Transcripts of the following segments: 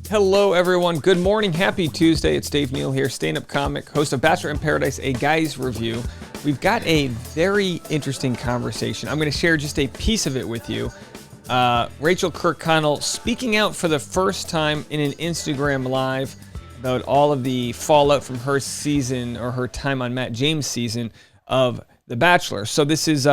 Hello, everyone. Good morning. Happy Tuesday. It's Dave Neal here, stand-up comic, host of Bachelor in Paradise, a guy's review. We've got a very interesting conversation. I'm going to share just a piece of it with you. Rachael Kirkconnell speaking out for the first time in an Instagram Live about all of the fallout from her season, or her time on Matt James' season of The Bachelor. So this is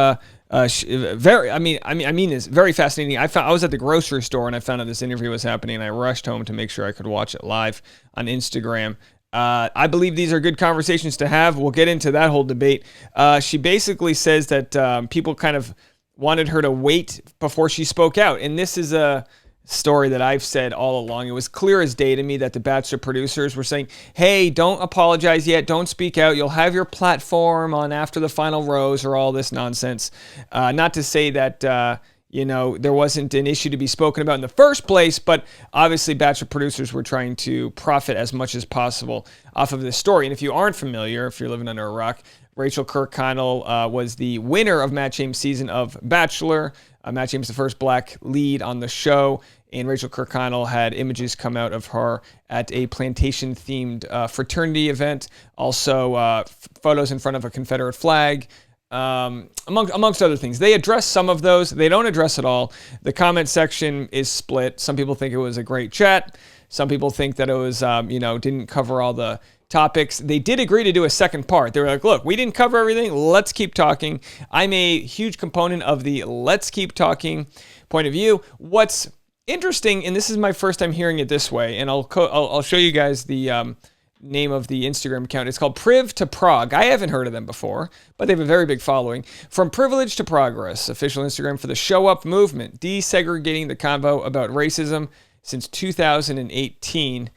very, I mean this, very fascinating. I was at the grocery store and I found out this interview was happening, and I rushed home to make sure I could watch it live on Instagram. I believe these are good conversations to have. We'll get into that whole debate. She basically says that people kind of wanted her to wait before she spoke out, and this is a story that I've said all along. It was clear as day to me that the Bachelor producers were saying, hey, don't apologize yet, don't speak out, you'll have your platform on after the final rose, or all this nonsense. Not to say that there wasn't an issue to be spoken about in the first place, but obviously Bachelor producers were trying to profit as much as possible off of this story. And if you aren't familiar, if you're living under a rock, Rachael Kirkconnell was the winner of Matt James' season of Bachelor. Matt James, the first black lead on the show, and Rachael Kirkconnell had images come out of her at a plantation-themed fraternity event. Also, photos in front of a Confederate flag, amongst other things. They address some of those. They don't address it all. The comment section is split. Some people think it was a great chat. Some people think that it was, didn't cover all the topics. They did agree to do a second part. They were like, look, we didn't cover everything. Let's keep talking. I'm a huge component of the let's keep talking point of view. What's interesting, and this is my first time hearing it this way, and I'll show you guys the name of the Instagram account. It's called Priv to Prog. I haven't heard of them before, but they have a very big following. From Privilege to Progress, official Instagram for the Show Up movement, desegregating the convo about racism since 2018.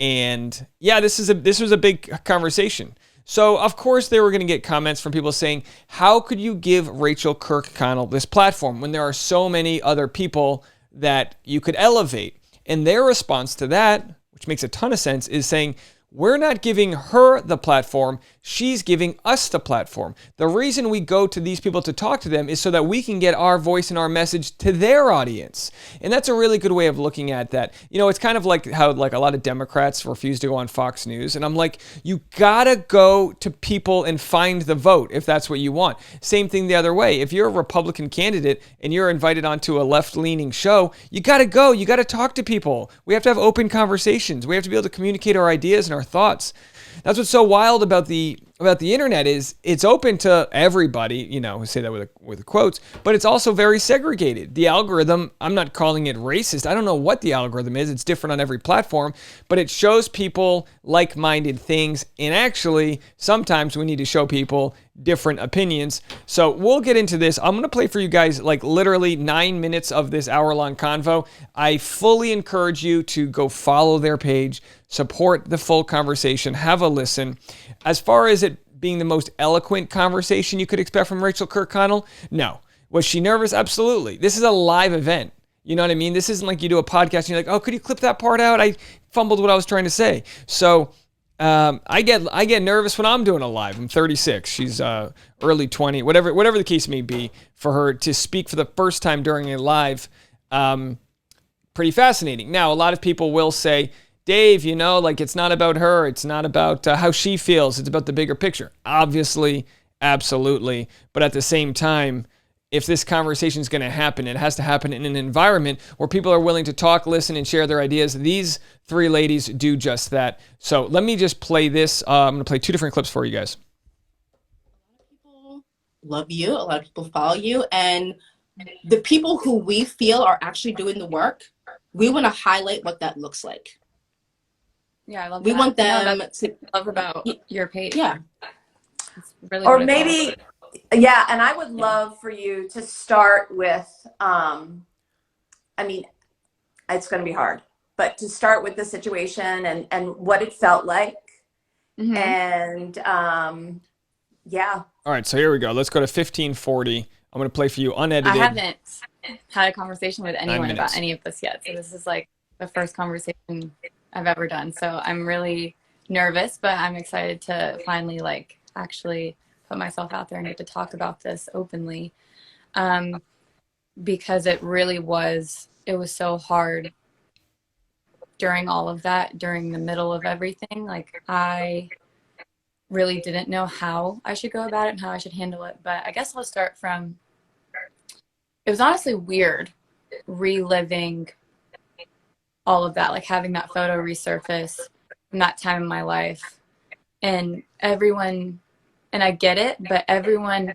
And yeah, this was a big conversation. So of course they were going to get comments from people saying, how could you give Rachael Kirkconnell this platform when there are so many other people that you could elevate? And their response to that, which makes a ton of sense, is saying, we're not giving her the platform, she's giving us the platform. The reason we go to these people to talk to them is so that we can get our voice and our message to their audience. And that's a really good way of looking at that. It's kind of like how a lot of Democrats refuse to go on Fox News. And I'm like, you gotta go to people and find the vote if that's what you want. Same thing the other way. If you're a Republican candidate and you're invited onto a left-leaning show, you gotta go, you gotta talk to people. We have to have open conversations. We have to be able to communicate our ideas and our thoughts. That's what's so wild about the internet, is it's open to everybody, I say that with quotes, but it's also very segregated. The algorithm, I'm not calling it racist. I don't know what the algorithm is. It's different on every platform, but it shows people like-minded things. And actually, sometimes we need to show people different opinions. So we'll get into this. I'm going to play for you guys literally 9 minutes of this hour-long convo. I fully encourage you to go follow their page, support the full conversation, have a listen. As far as it being the most eloquent conversation you could expect from Rachael Kirkconnell, no. Was she nervous? Absolutely. This is a live event. You know what I mean? This isn't like you do a podcast and you're like, oh, could you clip that part out? I fumbled what I was trying to say. So I get nervous when I'm doing a live. I'm 36. She's early 20, whatever the case may be. For her to speak for the first time during a live, pretty fascinating. Now, a lot of people will say, Dave, it's not about her. It's not about how she feels. It's about the bigger picture. Obviously, absolutely. But at the same time, if this conversation is going to happen, it has to happen in an environment where people are willing to talk, listen, and share their ideas. These three ladies do just that. So let me just play this. I'm going to play two different clips for you guys. People love you. A lot of people follow you. And the people who we feel are actually doing the work, we want to highlight what that looks like. Yeah, I love we that. want them to love about your page. Yeah. It's really or maybe, yeah, and I would love for you to start with, it's going to be hard, but to start with the situation and what it felt like. Mm-hmm. And yeah. All right, so here we go. Let's go to 1540. I'm going to play for you unedited. I haven't had a conversation with anyone about any of this yet. So this is like the first conversation I've ever done. So I'm really nervous, but I'm excited to finally actually put myself out there and get to talk about this openly. Because it was so hard during all of that, during the middle of everything, like I really didn't know how I should go about it and how I should handle it. But I guess I'll start from, it was honestly weird reliving all of that, like having that photo resurface from that time in my life. And everyone, and I get it, but everyone,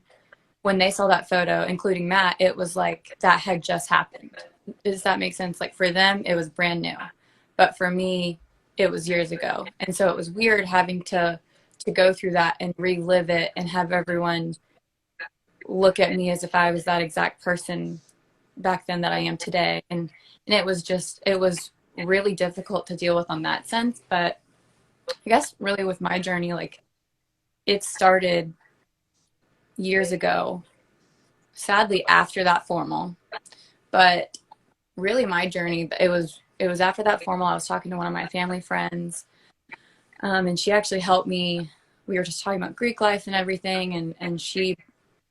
when they saw that photo, including Matt, it was like that had just happened. Does that make sense? Like for them, it was brand new. But for me, it was years ago. And so it was weird having to go through that and relive it and have everyone look at me as if I was that exact person back then that I am today. And it was just, it was really difficult to deal with on that sense. But I guess really with my journey, like it started years ago, sadly after that formal. But really my journey, it was after that formal. I was talking to one of my family friends, and she actually helped me. We were just talking about Greek life and everything, and she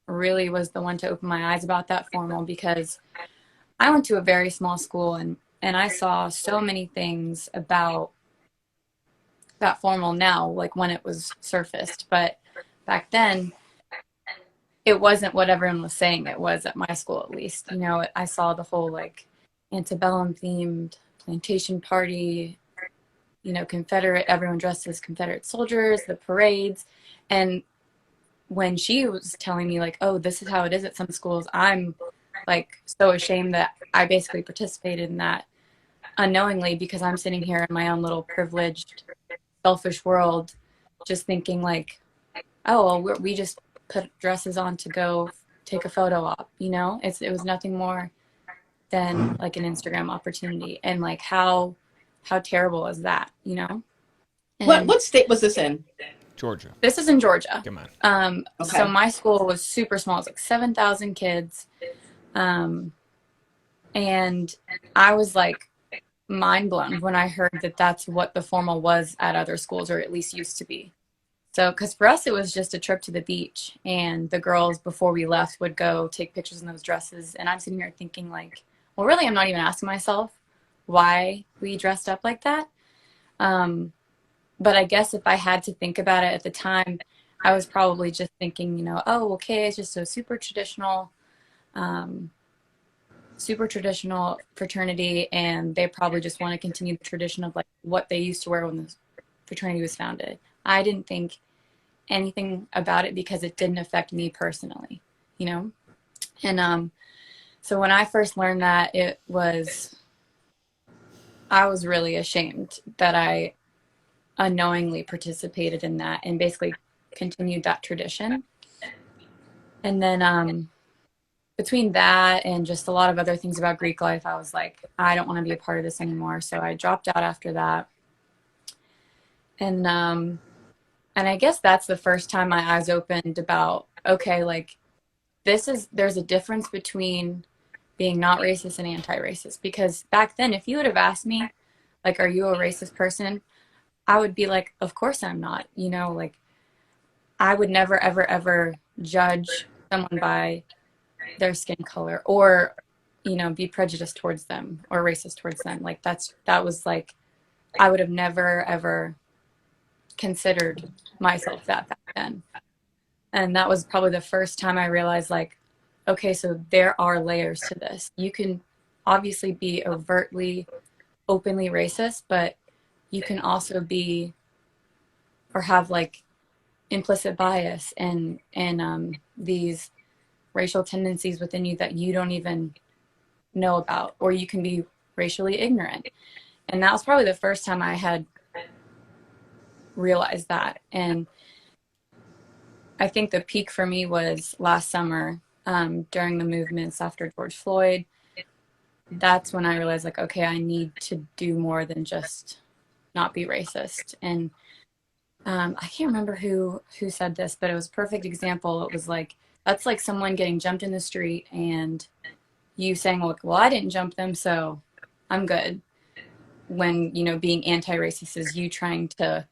really was the one to open my eyes about that formal, because I went to a very small school, and I saw so many things about that formal now, like when it was surfaced. But back then, it wasn't what everyone was saying it was at my school, at least. You know, I saw the whole like antebellum themed plantation party, you know, Confederate, everyone dressed as Confederate soldiers, the parades. And when she was telling me like, oh, this is how it is at some schools, I'm like so ashamed that I basically participated in that unknowingly, because I'm sitting here in my own little privileged, selfish world, just thinking like, oh, well, we just put dresses on to go take a photo op, you know? It was nothing more than like an Instagram opportunity. And like how terrible is that, you know? And what state was this in? Georgia. This is in Georgia. Come on. Okay. So my school was super small. It's like 7,000 kids. And I was like mind blown when I heard that that's what the formal was at other schools, or at least used to be. So, because for us, it was just a trip to the beach, and the girls, before we left, would go take pictures in those dresses. And I'm sitting here thinking like, well, really, I'm not even asking myself why we dressed up like that. But I guess if I had to think about it at the time, I was probably just thinking, you know, oh, okay, it's just a super traditional fraternity, and they probably just want to continue the tradition of like what they used to wear when the fraternity was founded. I didn't think anything about it because it didn't affect me personally, you know? And so when I first learned that, I was really ashamed that I unknowingly participated in that and basically continued that tradition. And then between that and just a lot of other things about Greek life, I was like, I don't want to be a part of this anymore. So I dropped out after that. And I guess that's the first time my eyes opened about, okay, like there's a difference between being not racist and anti-racist. Because back then, if you would have asked me, like, are you a racist person? I would be like, of course I'm not. You know, like I would never, ever, ever judge someone by their skin color, or, you know, be prejudiced towards them or racist towards them. Like that was like, I would have never, ever considered myself that back then. And that was probably the first time I realized like, okay, so there are layers to this. You can obviously be overtly, openly racist, but you can also be, or have like implicit bias and these racial tendencies within you that you don't even know about, or you can be racially ignorant. And that was probably the first time I had realized that. And I think the peak for me was last summer, during the movements after George Floyd. That's when I realized like, okay, I need to do more than just not be racist. And I can't remember who said this, but it was a perfect example. It was like, that's like someone getting jumped in the street and you saying, well, I didn't jump them, so I'm good. When, you know, being anti-racist is you trying to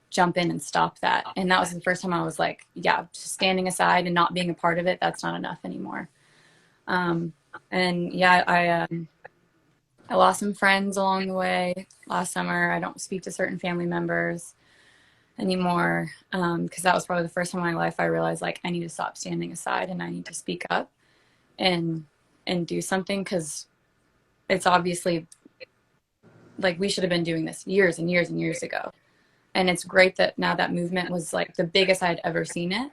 jump in and stop that. And that was the first time I was like, yeah, just standing aside and not being a part of it, that's not enough anymore. And yeah, I lost some friends along the way last summer. I don't speak to certain family members anymore, because that was probably the first time in my life I realized like I need to stop standing aside and I need to speak up and do something, because it's obviously like we should have been doing this years and years and years ago. And it's great that now that movement was like the biggest I'd ever seen it.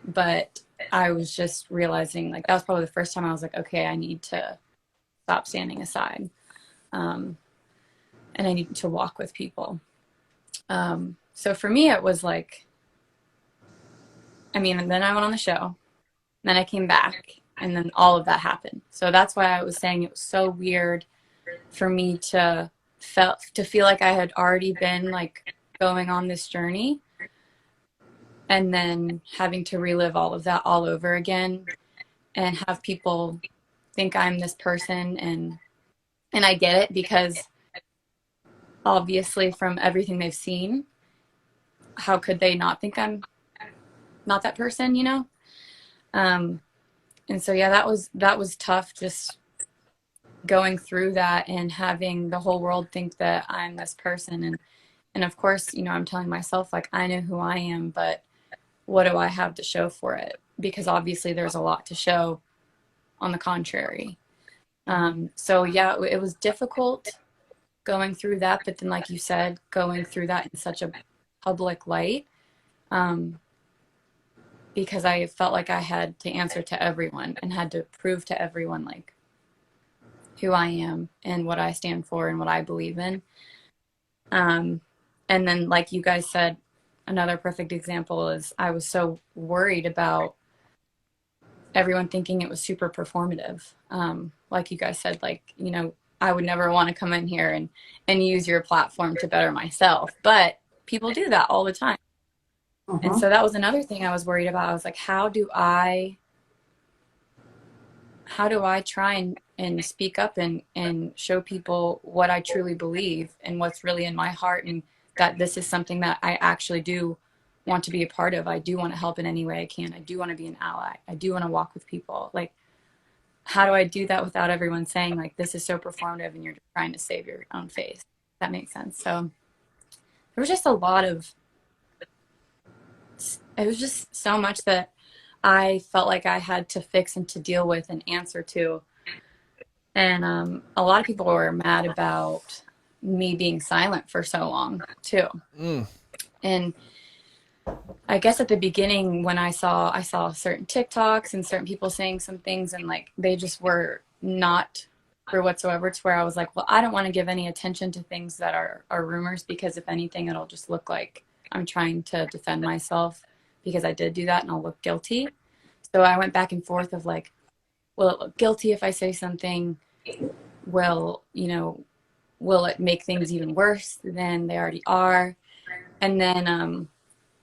But I was just realizing like that was probably the first time I was like, okay, I need to stop standing aside. And I need to walk with people. So for me, it was like, I mean, and then I went on the show, then I came back, and then all of that happened. So that's why I was saying it was so weird for me to feel like I had already been like going on this journey, and then having to relive all of that all over again, and have people think I'm this person. And I get it, because obviously from everything they've seen, how could they not think I'm not that person, you know? And so, yeah, that was tough, just going through that and having the whole world think that I'm this person. And of course, you know, I'm telling myself like, I know who I am, but what do I have to show for it? Because obviously there's a lot to show on the contrary. So yeah, it was difficult going through that, but then like you said, going through that in such a public light, because I felt like I had to answer to everyone and had to prove to everyone like who I am and what I stand for and what I believe in. And then like you guys said, another perfect example is I was so worried about everyone thinking it was super performative. Like you guys said, like, you know, I would never want to come in here and use your platform to better myself, but people do that all the time. And so that was another thing I was worried about. I was like, how do I try and speak up and show people what I truly believe and what's really in my heart, and that this is something that I actually do want to be a part of. I do want to help in any way I can. I do want to be an ally. I do want to walk with people. Like, how do I do that without everyone saying like, this is so performative and you're just trying to save your own face? That makes sense. So there was just it was just so much that I felt like I had to fix and to deal with and answer to. And a lot of people were mad about me being silent for so long too. And I guess at the beginning when I saw certain TikToks and certain people saying some things, and like they just were not true whatsoever, to where I was like, well, I don't want to give any attention to things that are rumors, because if anything, it'll just look like I'm trying to defend myself, because I did do that and I'll look guilty. So I went back and forth of like, will it look guilty if I say something? Will it make things even worse than they already are? And then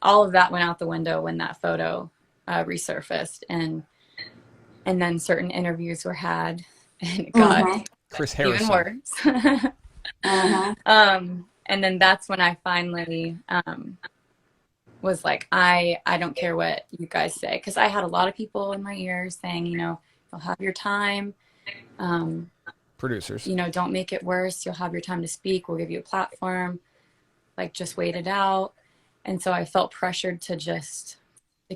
all of that went out the window when that photo resurfaced, and then certain interviews were had, and it got Chris even Harrison. worse. And then that's when I finally was like, I don't care what you guys say, because I had a lot of people in my ears saying, you know, you'll have your time. Producers. You know, don't make it worse. You'll have your time to speak. We'll give you a platform. Like, just wait it out. And so I felt pressured to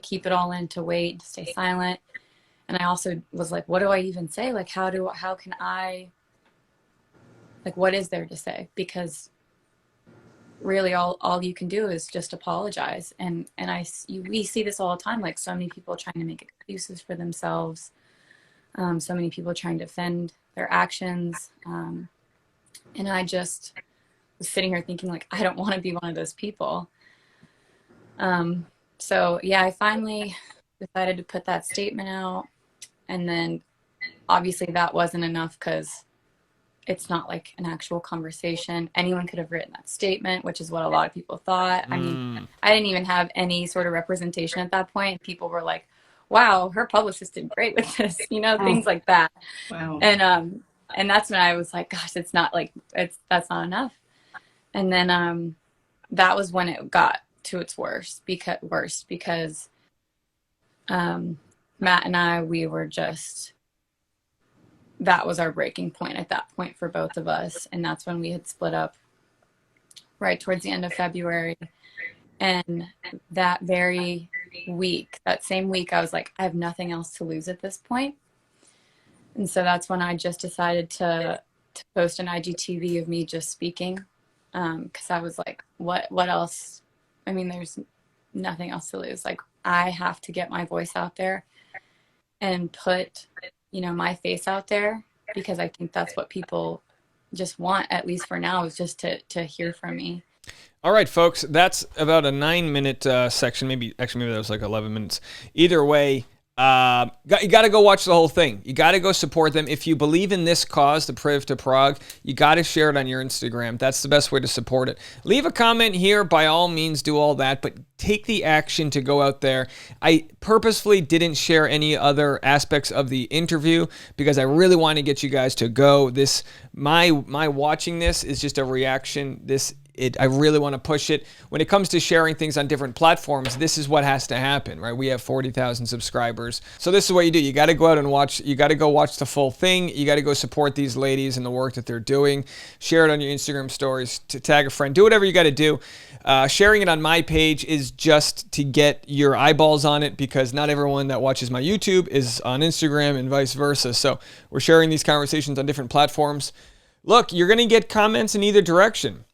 keep it all in, to wait, to stay silent. And I also was like, what do I even say? Like, how can I, like, what is there to say? Because really all you can do is just apologize. And we see this all the time. Like, so many people trying to make excuses for themselves. So many people trying to defend their actions. And I just was sitting here thinking like, I don't want to be one of those people. So yeah, I finally decided to put that statement out. And then obviously that wasn't enough, because it's not like an actual conversation. Anyone could have written that statement, which is what a lot of people thought. I mean, I didn't even have any sort of representation at that point. People were like, wow, her publicist did great with this, you know, things like that. Wow. And that's when I was like, gosh, that's not enough. And then that was when it got to its worst, because Matt and I, we were just that was our breaking point at that point for both of us. And that's when we had split up right towards the end of February. And that very week, that same week, I was like, I have nothing else to lose at this point. And so that's when I just decided to post an IGTV of me just speaking. Because I was like, what else? I mean, there's nothing else to lose. Like, I have to get my voice out there and put, you know, my face out there, because I think that's what people just want, at least for now, is just to hear from me. All right, folks, that's about a 9-minute section. Maybe that was like 11 minutes. Either way, you got to go watch the whole thing. You got to go support them. If you believe in this cause, the Priv to Prague, you got to share it on your Instagram. That's the best way to support it. Leave a comment here. By all means, do all that, but take the action to go out there. I purposefully didn't share any other aspects of the interview because I really want to get you guys to go. My watching this is just a reaction. I really want to push it. When it comes to sharing things on different platforms, this is what has to happen, right? We have 40,000 subscribers. So this is what you do. You got to go out and watch. You got to go watch the full thing. You got to go support these ladies and the work that they're doing. Share it on your Instagram stories, to tag a friend. Do whatever you got to do. Sharing it on my page is just to get your eyeballs on it, because not everyone that watches my YouTube is on Instagram and vice versa. So we're sharing these conversations on different platforms. Look, you're going to get comments in either direction.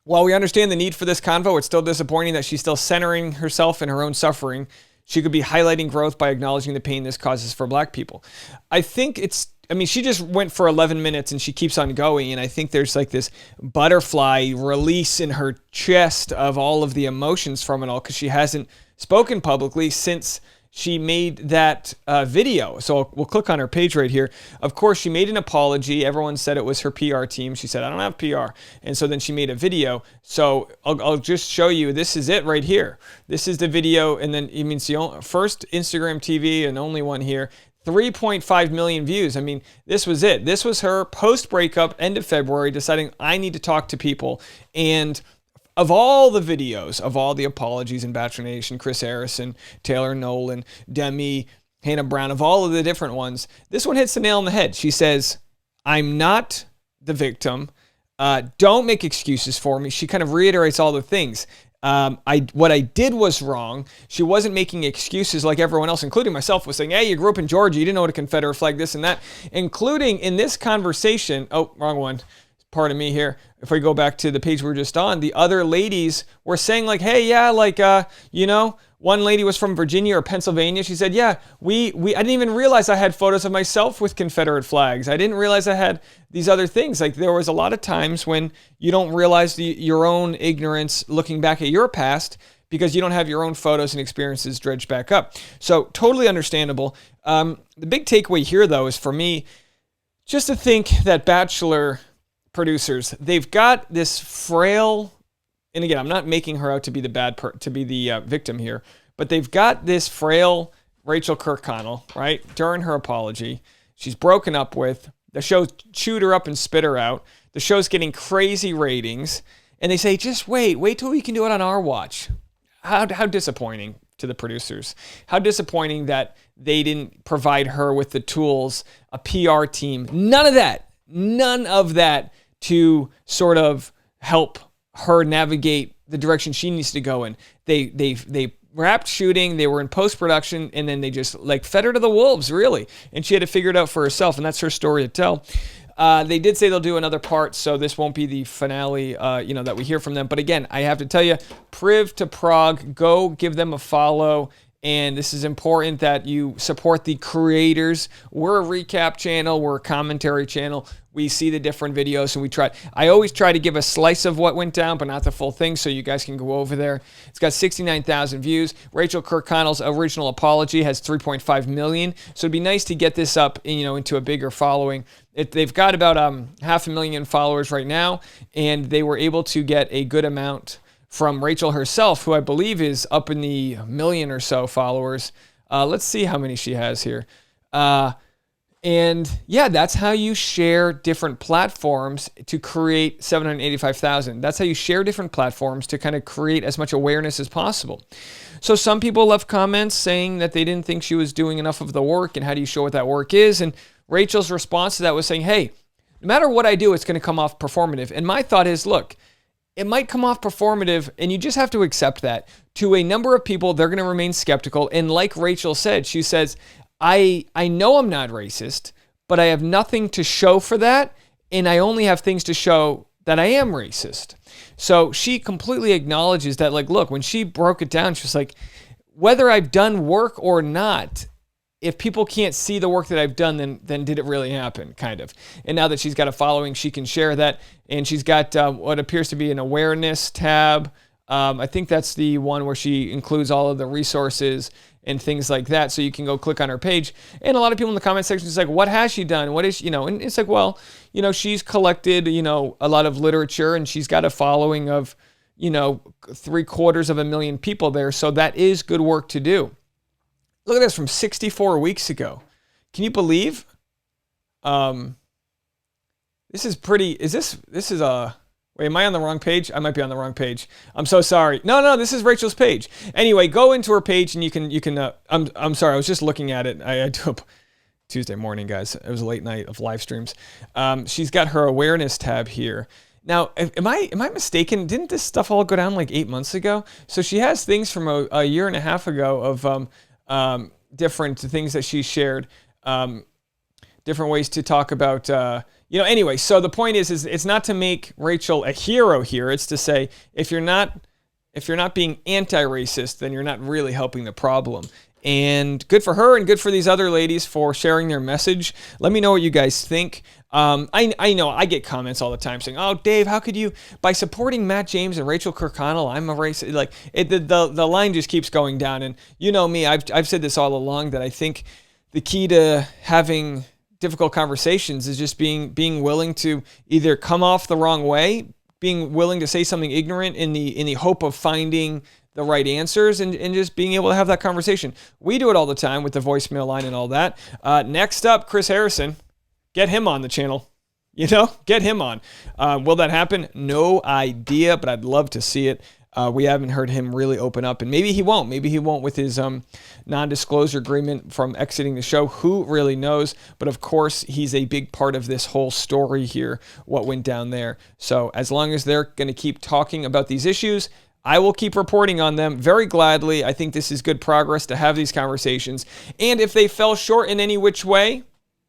While we understand the need for this convo, it's still disappointing that she's still centering herself in her own suffering. She could be highlighting growth by acknowledging the pain this causes for Black people. I think she just went for 11 minutes and she keeps on going. And I think there's like this butterfly release in her chest of all of the emotions from it all, because she hasn't spoken publicly since she made that video. So we'll click on her page right here. Of course, she made an apology. Everyone said it was her PR team. She said, I don't have PR. And so then she made a video. So I'll just show you. This is it right here. This is the video. And then it's the first Instagram TV and only one here. 3.5 million views. I mean, this was it. This was her post-breakup, end of February, deciding I need to talk to people. And of all the videos, of all the apologies in Bachelor Nation, Chris Harrison, Taylor Nolan, Demi, Hannah Brown, of all of the different ones, this one hits the nail on the head. She says, I'm not the victim. Don't make excuses for me. She kind of reiterates all the things. What I did was wrong. She wasn't making excuses like everyone else, including myself, was saying, hey, you grew up in Georgia. You didn't know what a Confederate flag, this and that. Including in this conversation, oh, wrong one. Pardon me here. If we go back to the page we were just on, the other ladies were saying like, hey, yeah, like, one lady was from Virginia or Pennsylvania. She said, yeah, I didn't even realize I had photos of myself with Confederate flags. I didn't realize I had these other things. Like, there was a lot of times when you don't realize your own ignorance looking back at your past, because you don't have your own photos and experiences dredged back up. So totally understandable. The big takeaway here, though, is for me, just to think that Bachelor producers, they've got this frail, and again, I'm not making her out to be the victim here, but they've got this frail Rachael Kirkconnell, right? During her apology, she's broken up with. The show chewed her up and spit her out. The show's getting crazy ratings, and they say, just wait till we can do it on our watch. How disappointing to the producers. How disappointing that they didn't provide her with the tools, a PR team, none of that to sort of help her navigate the direction she needs to go in. They wrapped shooting, they were in post-production, and then they just like fed her to the wolves, really. And she had to figure it out for herself, and that's her story to tell. They did say they'll do another part, so this won't be the finale, that we hear from them. But again, I have to tell you, Priv to Prague, go give them a follow. And this is important that you support the creators. We're a recap channel. We're a commentary channel. We see the different videos, and I always try to give a slice of what went down, but not the full thing, so you guys can go over there. It's got 69,000 views. Rachael Kirkconnell's original apology has 3.5 million. So it'd be nice to get this up, into a bigger following. They've got about 500,000 followers right now, and they were able to get a good amount from Rachael herself, who I believe is up in the million or so followers. Let's see how many she has here. And yeah, that's how you share different platforms to create 785,000. That's how you share different platforms to kind of create as much awareness as possible. So some people left comments saying that they didn't think she was doing enough of the work, and how do you show what that work is? And Rachael's response to that was saying, hey, no matter what I do, it's going to come off performative. And my thought is, look, it might come off performative, and you just have to accept that. To a number of people, they're going to remain skeptical. And like Rachael said, she says, I know I'm not racist, but I have nothing to show for that, and I only have things to show that I am racist. So she completely acknowledges that, like, look, when she broke it down, she was like, whether I've done work or not, if people can't see the work that I've done, then did it really happen, kind of. And now that she's got a following, she can share that. And she's got what appears to be an awareness tab. I think that's the one where she includes all of the resources and things like that. So you can go click on her page. And a lot of people in the comment section is like, what has she done? What is, and it's like, well, she's collected, a lot of literature, and she's got a following of, 750,000 people there. So that is good work to do. Look at this from 64 weeks ago. Can you believe? This is pretty, wait, am I on the wrong page? I might be on the wrong page. I'm so sorry. No, this is Rachael's page. Anyway, go into her page and you can, I'm sorry, I was just looking at it. I do Tuesday morning, guys. It was a late night of live streams. She's got her awareness tab here. Now, am I mistaken? Didn't this stuff all go down like 8 months ago? So she has things from a year and a half ago of, different things that she shared, different ways to talk about, anyway, so the point is it's not to make Rachael a hero here. It's to say, if you're not being anti-racist, then you're not really helping the problem. And good for her and good for these other ladies for sharing their message. Let me know what you guys think. I know I get comments all the time saying, oh, Dave, how could you, by supporting Matt James and Rachael Kirkconnell, I'm a racist. Like the line just keeps going down. And you know me, I've said this all along, that I think the key to having difficult conversations is just being willing to either come off the wrong way, being willing to say something ignorant in the hope of finding the right answers, and just being able to have that conversation. We do it all the time with the voicemail line and all that. Next up, Chris Harrison. Get him on the channel. Get him on. Will that happen? No idea, but I'd love to see it. We haven't heard him really open up, and maybe he won't. Maybe he won't with his non-disclosure agreement from exiting the show. Who really knows? But of course, he's a big part of this whole story here, what went down there. So as long as they're going to keep talking about these issues, I will keep reporting on them very gladly. I think this is good progress to have these conversations. And if they fell short in any which way,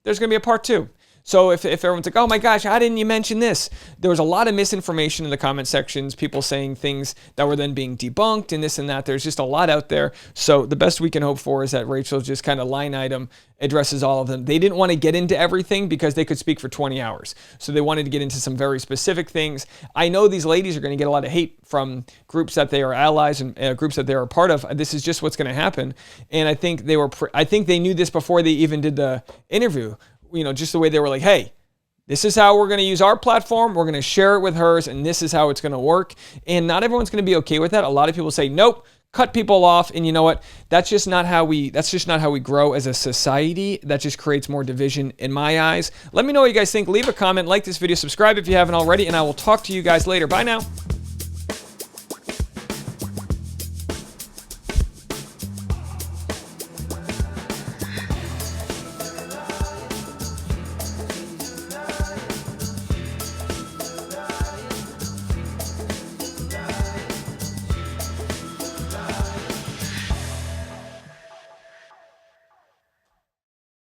there's going to be a part 2. So if everyone's like, oh my gosh, how didn't you mention this? There was a lot of misinformation in the comment sections, people saying things that were then being debunked and this and that. There's just a lot out there. So the best we can hope for is that Rachael just kind of line item addresses all of them. They didn't want to get into everything because they could speak for 20 hours. So they wanted to get into some very specific things. I know these ladies are going to get a lot of hate from groups that they are allies and groups that they are a part of. This is just what's going to happen. And I think they knew this before they even did the interview. Just the way they were like, hey, this is how we're going to use our platform. We're going to share it with hers, and this is how it's going to work. And not everyone's going to be okay with that. A lot of people say, nope, cut people off. And you know what? That's just not how we grow as a society. That just creates more division in my eyes. Let me know what you guys think. Leave a comment, like this video, subscribe if you haven't already, and I will talk to you guys later. Bye now.